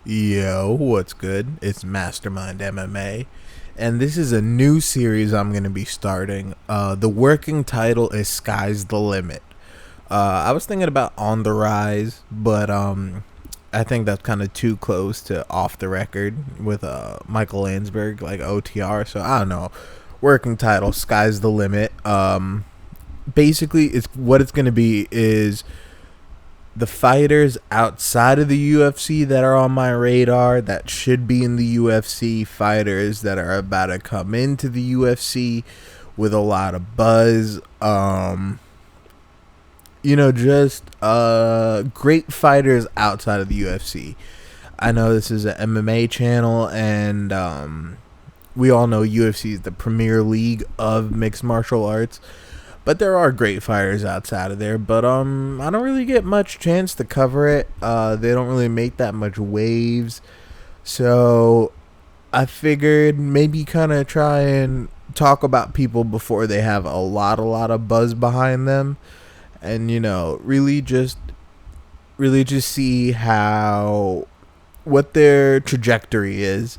Yo, what's good? It's Mastermind MMA, and this is a new series I'm going to be starting. The working title is Sky's the Limit. I was thinking about On the Rise, but I think that's kind of too close to Off the Record with Michael Landsberg, like OTR, so I don't know. Working title, Sky's the Limit. Basically, it's what it's going to be is the fighters outside of the UFC that are on my radar that should be in the UFC, fighters that are about to come into the UFC with a lot of buzz. Just great fighters outside of the UFC. I know this is an MMA channel, and we all know UFC is the premier league of mixed martial arts. But there are great fighters outside of there. But I don't really get much chance to cover it. They don't really make that much waves. So I figured maybe kind of try and talk about people before they have a lot of buzz behind them, and really just see how what their trajectory is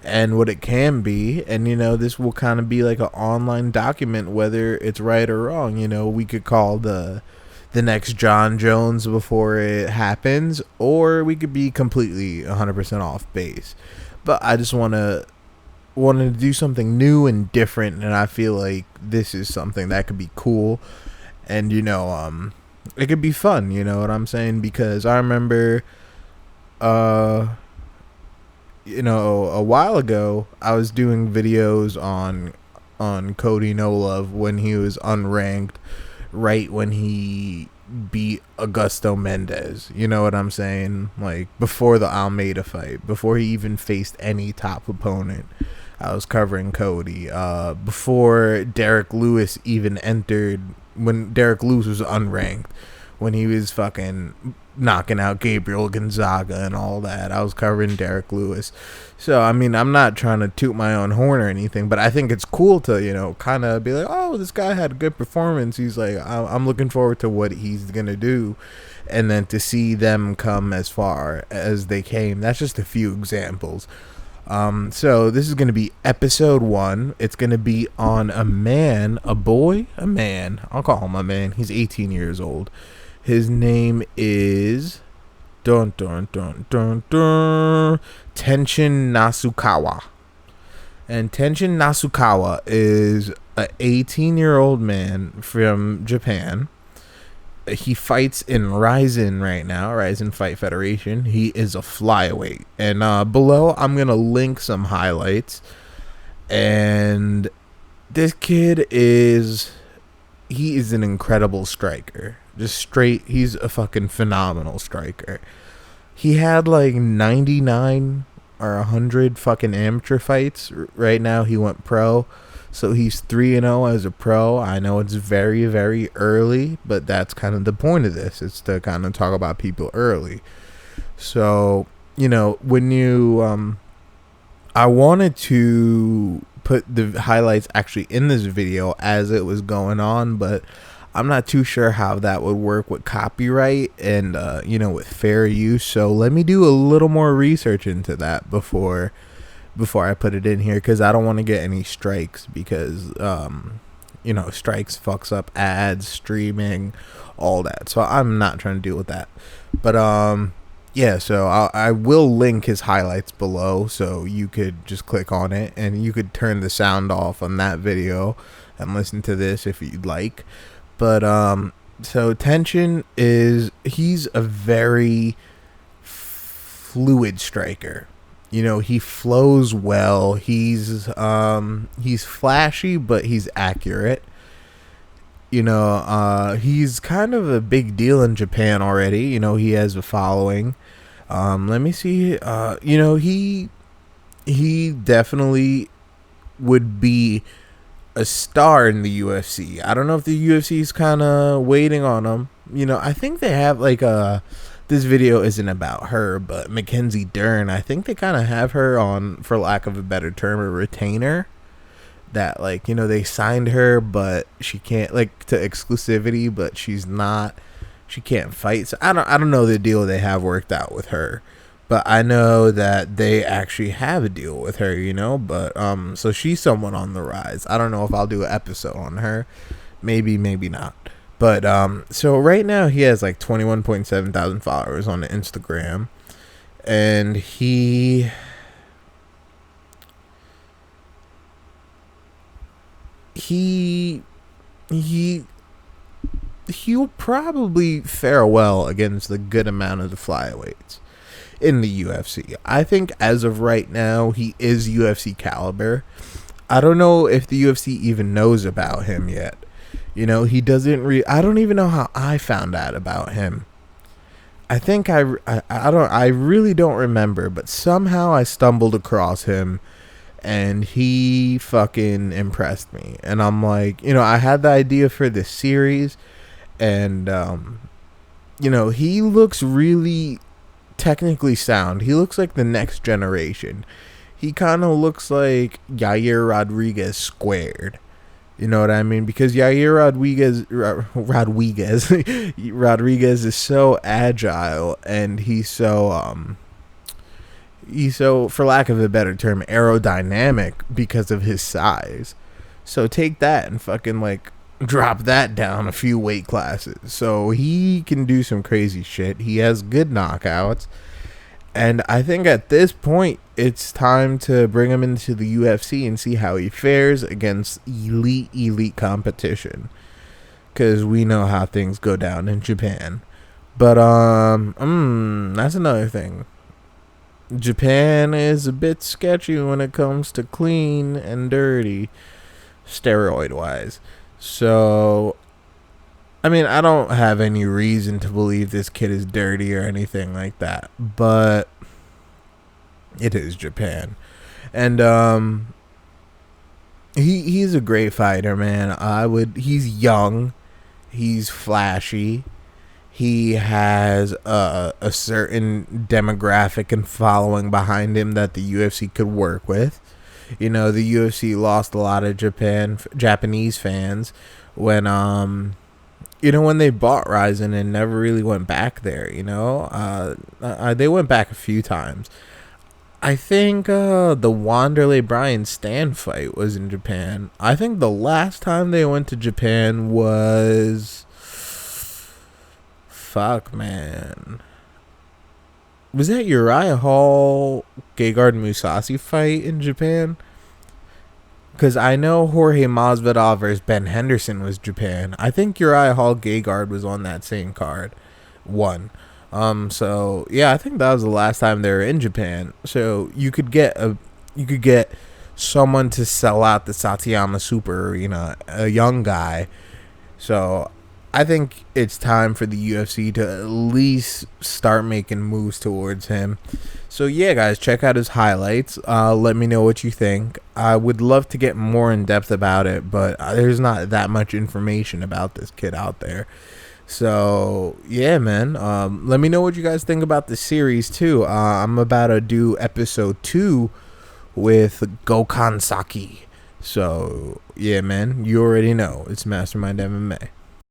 and what it can be. And this will kind of be like an online document, whether it's right or wrong. We could call the next John Jones before it happens, or we could be completely 100% off base. But I just wanted to do something new and different, and I feel like this is something that could be cool, and it could be fun. You know what I'm saying? Because I remember a while ago, I was doing videos on Cody No Love when he was unranked, right when he beat Augusto Mendez. You know what I'm saying? Like before the Almeida fight, before he even faced any top opponent. I was covering Cody. Before Derek Lewis even entered, when Derek Lewis was unranked, when he was fucking knocking out Gabriel Gonzaga and all that. I was covering Derek Lewis. So, I mean, I'm not trying to toot my own horn or anything, but I think it's cool to, kind of be like, oh, this guy had a good performance. He's like, I'm looking forward to what he's going to do. And then to see them come as far as they came. That's just a few examples. So this is going to be episode 1. It's going to be on a man. I'll call him a man. He's 18 years old. His name is Tenshin Nasukawa. And Tenshin Nasukawa is an 18-year-old man from Japan. He fights in Rizin right now, Rizin Fight Federation. He is a flyweight. And below, I'm going to link some highlights. And this kid he is an incredible striker. He's a fucking phenomenal striker. He had like 99 or 100 fucking amateur fights. Right now he went pro. So he's 3-0 as a pro. I know it's very, very early, but that's kind of the point of this. It's to kind of talk about people early. So, when I wanted to put the highlights actually in this video as it was going on, but I'm not too sure how that would work with copyright and, with fair use. So let me do a little more research into that before I put it in here, because I don't want to get any strikes, because, strikes fucks up ads, streaming, all that. So I'm not trying to deal with that. But, yeah, so I will link his highlights below, so you could just click on it, and you could turn the sound off on that video and listen to this if you'd like. But, so Tenshin he's a very fluid striker. He flows well. He's flashy, but he's accurate. He's kind of a big deal in Japan already. He has a following. Let me see. He definitely would be a star in the UFC. I don't know if the UFC is kind of waiting on him. I think they have like this video isn't about her, but Mackenzie Dern, I think they kind of have her on, for lack of a better term, a retainer. That, they signed her, but she can't, to exclusivity, but she can't fight. So I don't know the deal they have worked out with her. but I know that they actually have a deal with her, but so she's someone on the rise. I don't know if I'll do an episode on her. Maybe, maybe not. But so right now he has like 21.7 thousand followers on Instagram, and he he'll probably fare well against the good amount of the flyweights in the UFC. I think as of right now, he is UFC caliber. I don't know if the UFC even knows about him yet. He doesn't I don't even know how I found out about him. I think I really don't remember, but somehow I stumbled across him and he fucking impressed me. And I'm like, I had the idea for this series, and he looks really technically sound. He looks like the next generation. He kind of looks like Yair Rodriguez squared. You know what I mean? Because Yair Rodriguez is so agile, and he's so, for lack of a better term, aerodynamic because of his size. So take that and fucking like drop that down a few weight classes. So he can do some crazy shit. He has good knockouts. And I think at this point, it's time to bring him into the UFC and see how he fares against elite competition. Because we know how things go down in Japan. But, that's another thing. Japan is a bit sketchy when it comes to clean and dirty, steroid-wise. So, I mean, I don't have any reason to believe this kid is dirty or anything like that, but it is Japan. And he's a great fighter, man. He's young, he's flashy, he has a certain demographic and following behind him that the UFC could work with. The UFC lost a lot of Japanese fans when when they bought Ryzen and never really went back there. They went back a few times. I think the Wanderlei Bryan Stan fight was in Japan. I think the last time they went to Japan was, fuck, man, was that Uriah Hall Gegard Mousasi fight in Japan? Because I know Jorge Masvidal versus Ben Henderson was Japan. I think Uriah Hall Gegard was on that same card. So yeah, I think that was the last time they were in Japan. So you could get someone to sell out the Satayama Super Arena, a young guy. So I think it's time for the UFC to at least start making moves towards him. So yeah, guys, check out his highlights. Let me know what you think. I would love to get more in depth about it, but there's not that much information about this kid out there. So yeah, man. Let me know what you guys think about the series too. I'm about to do episode 2 with Gokhan Saki. So yeah, man, you already know it's Mastermind MMA.